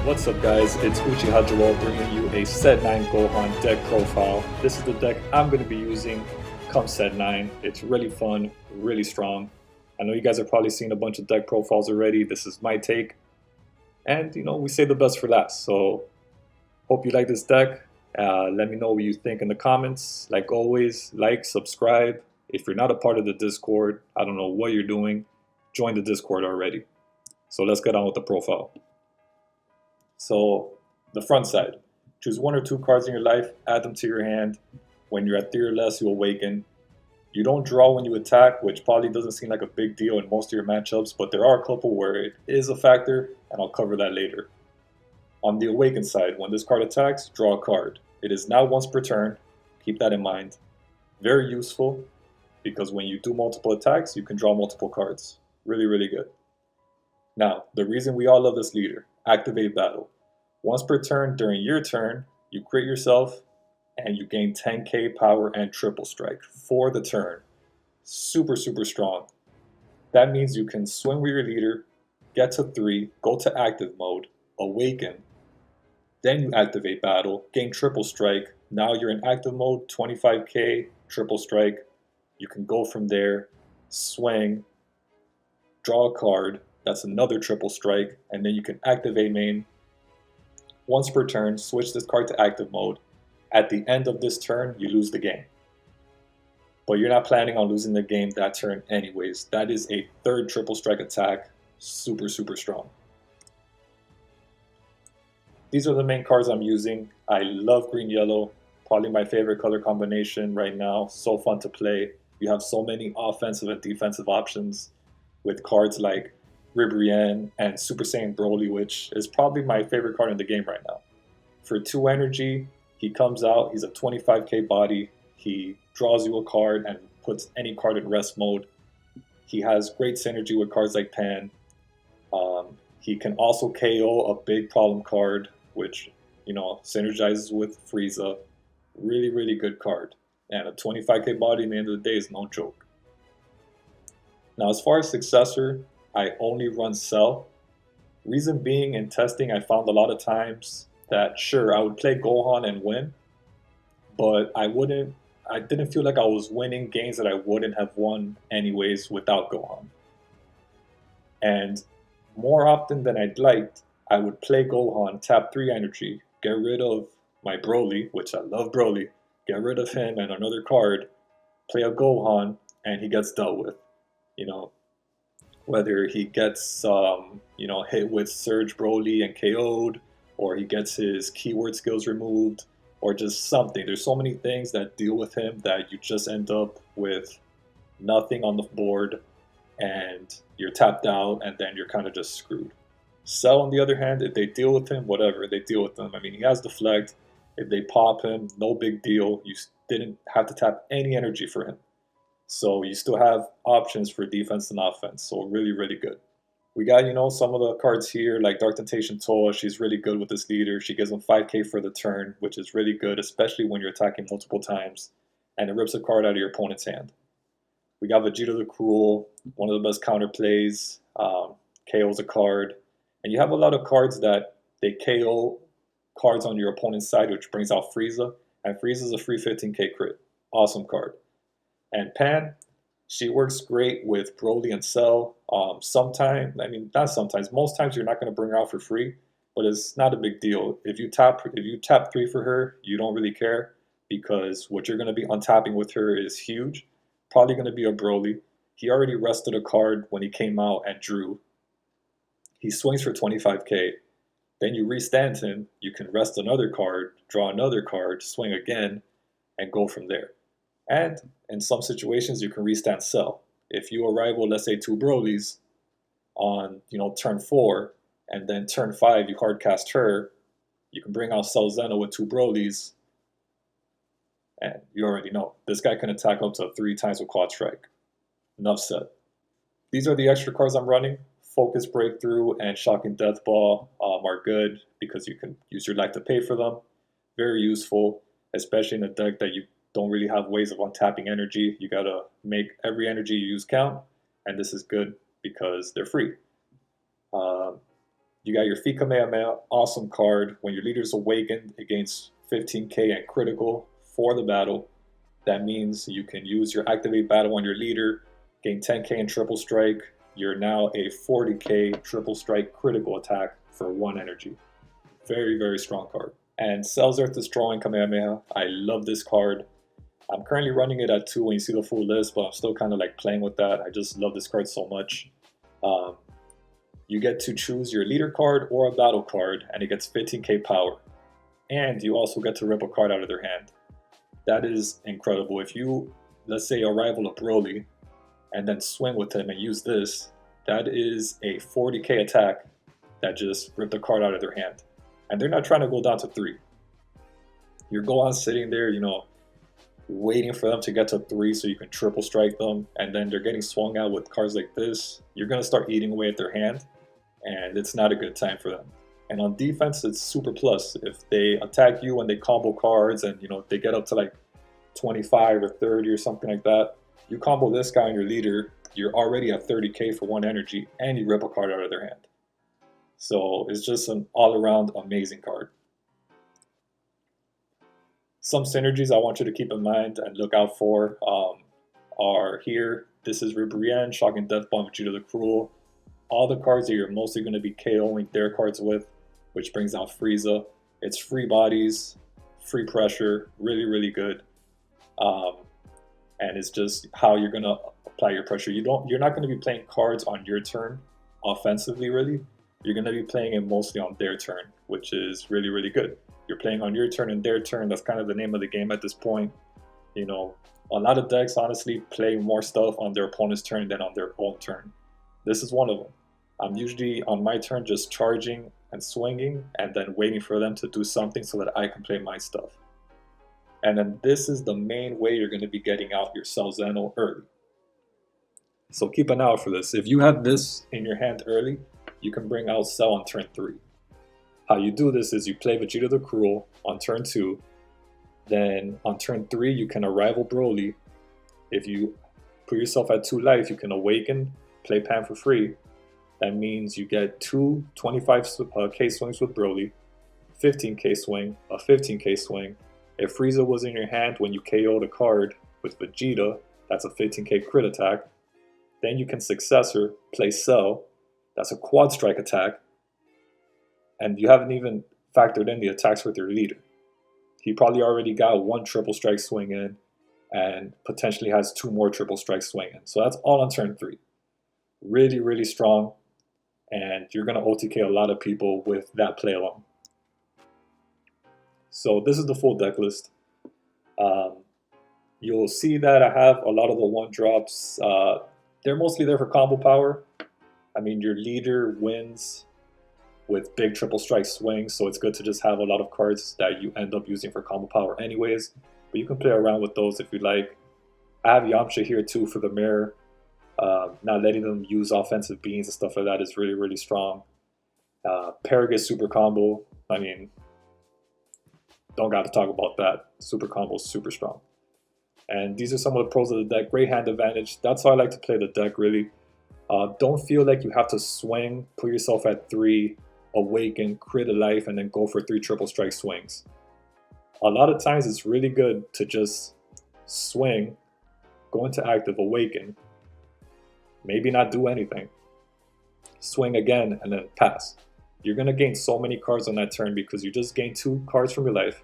What's up guys, it's Uchiha Joel bringing you a Set 9 Gohan deck profile. This is the deck I'm going to be using come Set 9. It's really fun, really strong. I know you guys have probably seen a bunch of deck profiles already. This is my take. And we say the best for last. So hope you like this deck. Let me know what you think in the comments. Like always, like, subscribe. If you're not a part of the Discord, I don't know what you're doing, join the Discord already. So let's get on with the profile. So the front side, choose one or two cards in your life, add them to your hand. When you're at 3 or less, you awaken. You don't draw when you attack, which probably doesn't seem like a big deal in most of your matchups, but there are a couple where it is a factor, and I'll cover that later. On the awaken side, when this card attacks, draw a card. It is now once per turn, keep that in mind. Very useful, because when you do multiple attacks, you can draw multiple cards. Really, really good. Now, the reason we all love this leader, activate battle. Once per turn during your turn, you crit yourself and you gain 10k power and triple strike for the turn. Super, super strong. That means you can swing with your leader, get to 3, go to active mode, awaken, then you activate battle, gain triple strike. Now you're in active mode, 25k, triple strike. You can go from there, swing, draw a card, that's another triple strike, and then you can activate main. Once per turn, switch this card to active mode. At the end of this turn, you lose the game. But you're not planning on losing the game that turn anyways. That is a third triple strike attack. Super, super strong. These are the main cards I'm using. I love green-yellow. Probably my favorite color combination right now. So fun to play. You have so many offensive and defensive options with cards like Reboot and Super Saiyan Broly, which is probably my favorite card in the game right now. For 2 energy, he comes out, he's a 25k body, he draws you a card and puts any card in rest mode. He has great synergy with cards like Pan. He can also KO a big problem card, which, synergizes with Frieza. Really, really good card. And a 25k body in the end of the day is no joke. Now, as far as successor, I only run Cell. Reason being, in testing, I found a lot of times that, sure, I would play Gohan and win, but I didn't feel like I was winning games that I wouldn't have won anyways without Gohan. And more often than I'd liked, I would play Gohan, tap 3 energy, get rid of my Broly, which I love Broly, get rid of him and another card, play a Gohan, and he gets dealt with. Whether he gets hit with Surge Broly and KO'd, or he gets his keyword skills removed, or just something. There's so many things that deal with him that you just end up with nothing on the board, and you're tapped out, and then you're kind of just screwed. Cell, on the other hand, if they deal with him, whatever, they deal with him. I mean, he has deflect. If they pop him, no big deal. You didn't have to tap any energy for him. So you still have options for defense and offense. So really, really good. We got, some of the cards here, like Dark Temptation Toa. She's really good with this leader. She gives him 5k for the turn, which is really good, especially when you're attacking multiple times. And it rips a card out of your opponent's hand. We got Vegeta the Cruel, one of the best counter plays. KO's a card. And you have a lot of cards that they KO cards on your opponent's side, which brings out Frieza. And Frieza's a free 15k crit. Awesome card. And Pan, she works great with Broly and Cell. Not sometimes, most times you're not going to bring her out for free, but it's not a big deal. If you tap 3 for her, you don't really care, because what you're going to be untapping with her is huge. Probably going to be a Broly. He already rested a card when he came out and drew. He swings for 25k. Then you restand him, you can rest another card, draw another card, swing again, and go from there. And in some situations, you can restand Cell. If you rival, let's say, 2 Brolys on, turn 4, and then turn 5, you hardcast her, you can bring out Cell Zeno with 2 Brolys, and you already know. This guy can attack up to 3 times with Quad Strike. Enough said. These are the extra cards I'm running. Focus Breakthrough and Shocking Death Ball are good because you can use your life to pay for them. Very useful, especially in a deck that you don't really have ways of untapping energy. You gotta make every energy you use count, and this is good because they're free. You got your Fee Kamehameha, awesome card. When your leader's awakened, it gains 15k and critical for the battle. That means you can use your activate battle on your leader, gain 10k in triple strike. You're now a 40k triple strike critical attack for 1 energy. Very, very strong card. And Cells Earth Destroying Kamehameha. I love this card. I'm currently running it at 2 when you see the full list, but I'm still kind of like playing with that. I just love this card so much. You get to choose your leader card or a battle card, and it gets 15k power. And you also get to rip a card out of their hand. That is incredible. If you, let's say, rival a Broly, and then swing with him and use this, that is a 40k attack that just ripped a card out of their hand. And they're not trying to go down to 3. Your Gohan sitting there, you know, waiting for them to get to 3 so you can triple strike them, and then they're getting swung out with cards like this. You're going to start eating away at their hand, and it's not a good time for them. And on defense, it's super plus. If they attack you and they combo cards and, you know, they get up to like 25 or 30 or something like that, you combo this guy and your leader, you're already at 30k for 1 energy, and you rip a card out of their hand. So it's just an all-around amazing card. Some synergies I want you to keep in mind and look out for are here. This is Reboot, Shocking Death Bomb, Vegeta the Cruel. All the cards that you're mostly going to be KOing their cards with, which brings out Frieza. It's free bodies, free pressure, really, really good. And it's just how you're going to apply your pressure. You're not going to be playing cards on your turn offensively, really. You're going to be playing it mostly on their turn, which is really, really good. You're playing on your turn and their turn. That's kind of the name of the game at this point. You know, a lot of decks honestly play more stuff on their opponent's turn than on their own turn. This is one of them. I'm usually on my turn just charging and swinging and then waiting for them to do something so that I can play my stuff. And then this is the main way you're going to be getting out your Cell Zeno early. So keep an eye out for this. If you have this in your hand early, you can bring out Cell on turn 3. How you do this is you play Vegeta the Cruel on turn 2. Then on turn 3, you can rival Broly. If you put yourself at 2 life, you can awaken, play Pan for free. That means you get 2 25k swings with Broly, 15k swing, a 15k swing. If Frieza was in your hand when you KO'd a card with Vegeta, that's a 15k crit attack. Then you can Successor, play Cell, that's a quad strike attack. And you haven't even factored in the attacks with your leader. He probably already got 1 triple strike swing in and potentially has 2 more triple strike swing in. So that's all on turn 3. Really, really strong. And you're going to OTK a lot of people with that play along. So this is the full deck list. You'll see that I have a lot of the 1-drops. They're mostly there for combo power. I mean, your leader wins with big triple strike swings, so it's good to just have a lot of cards that you end up using for combo power anyways. But you can play around with those if you like. I have Yamcha here too for the mirror. Not letting them use offensive beans and stuff like that is really, really strong. Paragus super combo, I mean, don't got to talk about that. Super combo is super strong. And these are some of the pros of the deck. Great hand advantage. That's how I like to play the deck, really. Don't feel like you have to swing, put yourself at 3, awaken, crit a life, and then go for 3 triple strike swings. A lot of times it's really good to just swing, go into active, awaken, maybe not do anything, swing again, and then pass. You're going to gain so many cards on that turn because you just gain 2 cards from your life.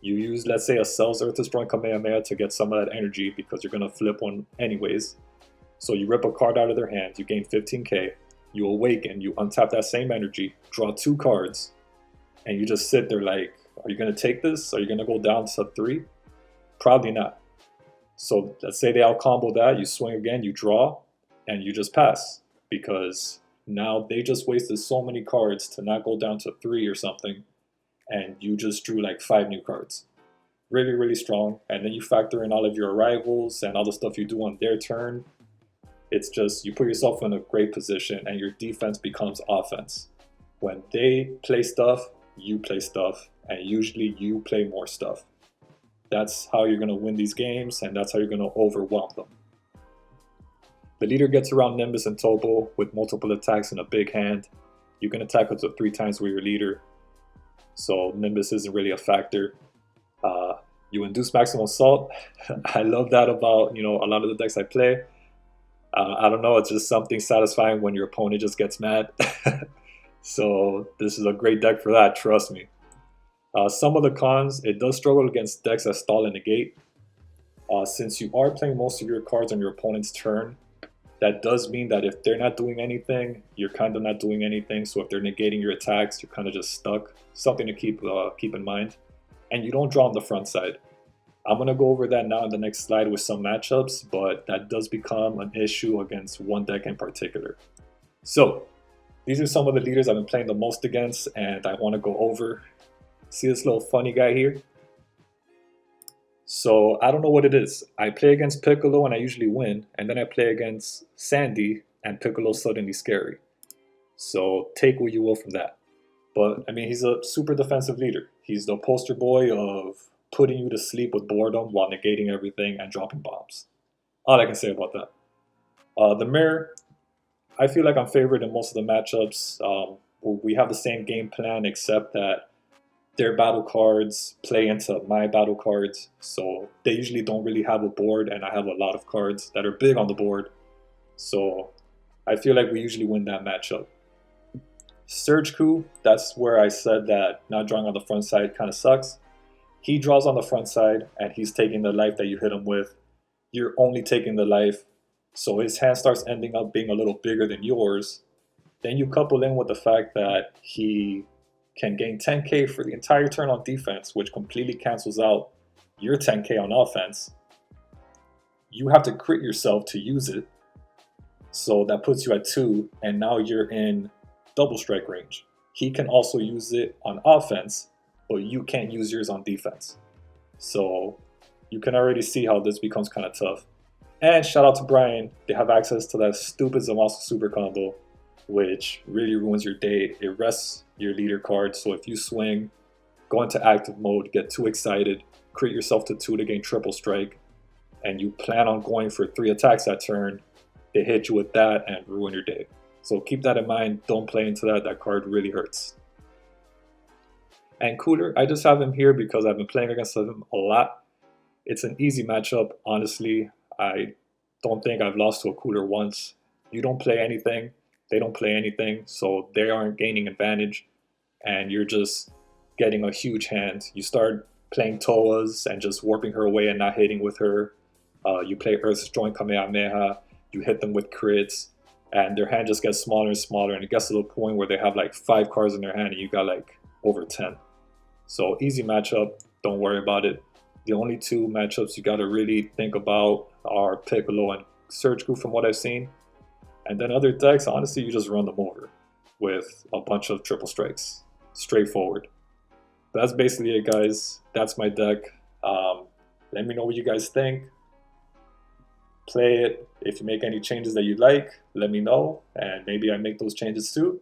You use, let's say, a Cells Earth Destroying Kamehameha to get some of that energy because you're going to flip one anyways. So you rip a card out of their hand, you gain 15k, you awaken, you untap that same energy, draw 2 cards, and you just sit there like, are you going to take this? Are you going to go down to 3? Probably not. So let's say they out combo that, you swing again, you draw, and you just pass. Because now they just wasted so many cards to not go down to 3 or something, and you just drew like 5 new cards. Really, really strong. And then you factor in all of your arrivals and all the stuff you do on their turn. It's just, you put yourself in a great position and your defense becomes offense. When they play stuff, you play stuff, and usually you play more stuff. That's how you're going to win these games, and that's how you're going to overwhelm them. The leader gets around Nimbus and Topo with multiple attacks and a big hand. You can attack up to 3 times with your leader, so Nimbus isn't really a factor. You induce maximum assault. I love that about a lot of the decks I play. I don't know, it's just something satisfying when your opponent just gets mad. So this is a great deck for that, trust me. Some of the cons, it does struggle against decks that stall and negate. Since you are playing most of your cards on your opponent's turn, that does mean that if they're not doing anything, you're kind of not doing anything. So if they're negating your attacks, you're kind of just stuck. Something to keep in mind. And you don't draw on the front side. I'm going to go over that now in the next slide with some matchups, but that does become an issue against one deck in particular. So these are some of the leaders I've been playing the most against, and I want to go over. See this little funny guy here? So I don't know what it is. I play against Piccolo and I usually win, and then I play against Sandy and Piccolo's suddenly scary. So take what you will from that. But I mean, he's a super defensive leader. He's the poster boy of putting you to sleep with boredom while negating everything and dropping bombs. All I can say about that. The mirror, I feel like I'm favored in most of the matchups. We have the same game plan except that their battle cards play into my battle cards, so they usually don't really have a board, and I have a lot of cards that are big on the board, so I feel like we usually win that matchup. Surge Coup, that's where I said that not drawing on the front side kind of sucks. He draws on the front side, and he's taking the life that you hit him with. You're only taking the life, so his hand starts ending up being a little bigger than yours. Then you couple in with the fact that he can gain 10k for the entire turn on defense, which completely cancels out your 10k on offense. You have to crit yourself to use it, so that puts you at 2, and now you're in double strike range. He can also use it on offense, but you can't use yours on defense. So you can already see how this becomes kind of tough. And shout out to Brian, they have access to that stupid Zamasu super combo, which really ruins your day. It rests your leader card, so if you swing, go into active mode, get too excited, crit yourself to 2 to gain triple strike, and you plan on going for 3 attacks that turn, they hit you with that and ruin your day. So keep that in mind, don't play into that, that card really hurts. And Cooler, I just have him here because I've been playing against him a lot. It's an easy matchup, honestly. I don't think I've lost to a Cooler once. You don't play anything, they don't play anything, so they aren't gaining advantage, and you're just getting a huge hand. You start playing Toas and just warping her away and not hitting with her. You play Earth's Joint Kamehameha, you hit them with crits, and their hand just gets smaller and smaller, and it gets to the point where they have like 5 cards in their hand and you got like over 10. So easy matchup, don't worry about it. The only 2 matchups you gotta really think about are Piccolo and Surge Coup from what I've seen. And then other decks, honestly, you just run them over with a bunch of triple strikes. Straightforward. That's basically it, guys. That's my deck. Let me know what you guys think. Play it. If you make any changes that you like, let me know, and maybe I make those changes too.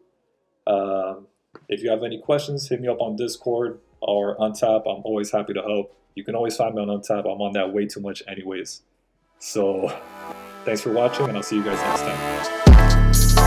If you have any questions, hit me up on Discord or Untap. I'm always happy to help. You can always find me on Untap. I'm on that way too much anyways. So thanks for watching, and I'll see you guys next time.